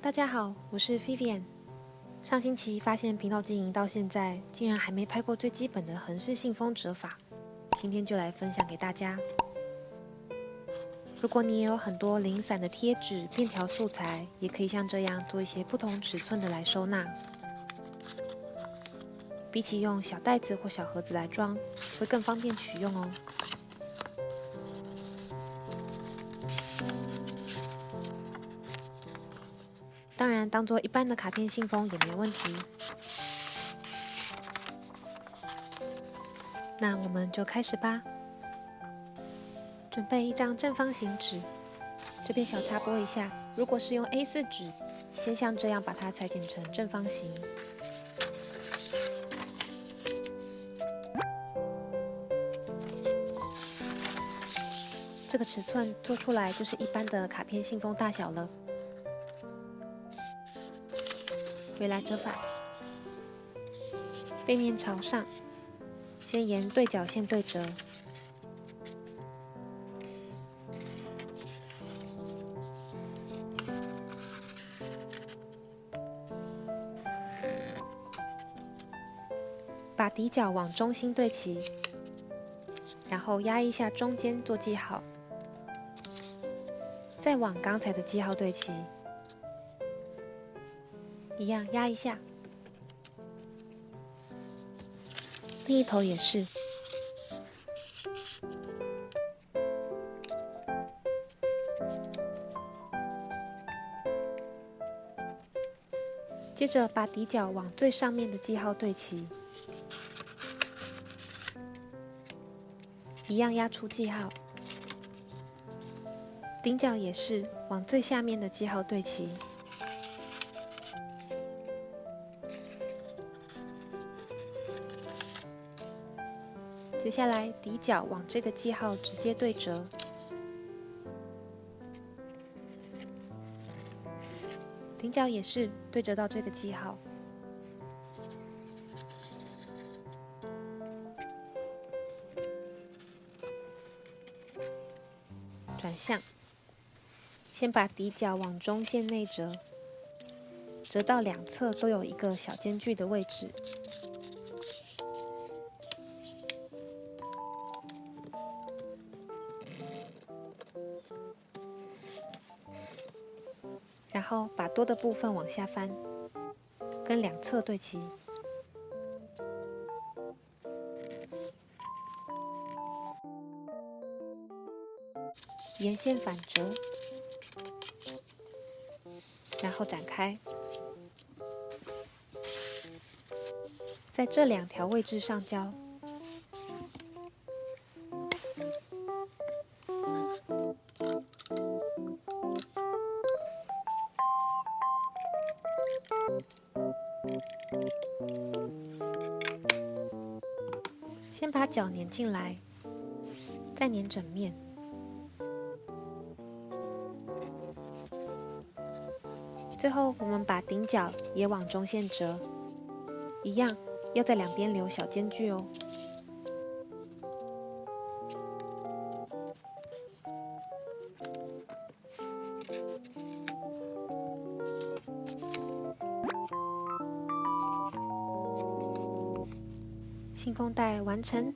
大家好，我是 Vivian。上星期发现频道经营到现在，竟然还没拍过最基本的横式信封折法，今天就来分享给大家。如果你也有很多零散的贴纸、便条素材，也可以像这样做一些不同尺寸的来收纳。比起用小袋子或小盒子来装，会更方便取用哦。当然，当做一般的卡片信封也没问题。那我们就开始吧。准备一张正方形纸，这边小插播一下，如果是用 A4 纸，先像这样把它裁剪成正方形。这个尺寸做出来就是一般的卡片信封大小了。回来折法，背面朝上，先沿对角线对折。把底角往中心对齐，然后压一下中间做记号，再往刚才的记号对齐，一样压一下。另一头也是。接着把底角往最上面的记号对齐，一样压出记号。顶角也是往最下面的记号对齐。接下来底角往这个记号直接对折。顶角也是对折到这个记号。转向，先把底角往中线内折，折到两侧都有一个小间距的位置。然后把多的部分往下翻，跟两侧对齐。沿线反折，然后展开，在这两条位置上交。先把角粘进来，再粘整面。最后，我们把顶角也往中线折，一样要在两边留小间距哦。信封袋完成，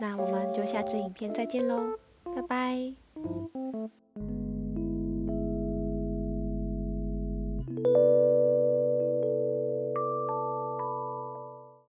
那我们就下支影片再见喽，拜拜。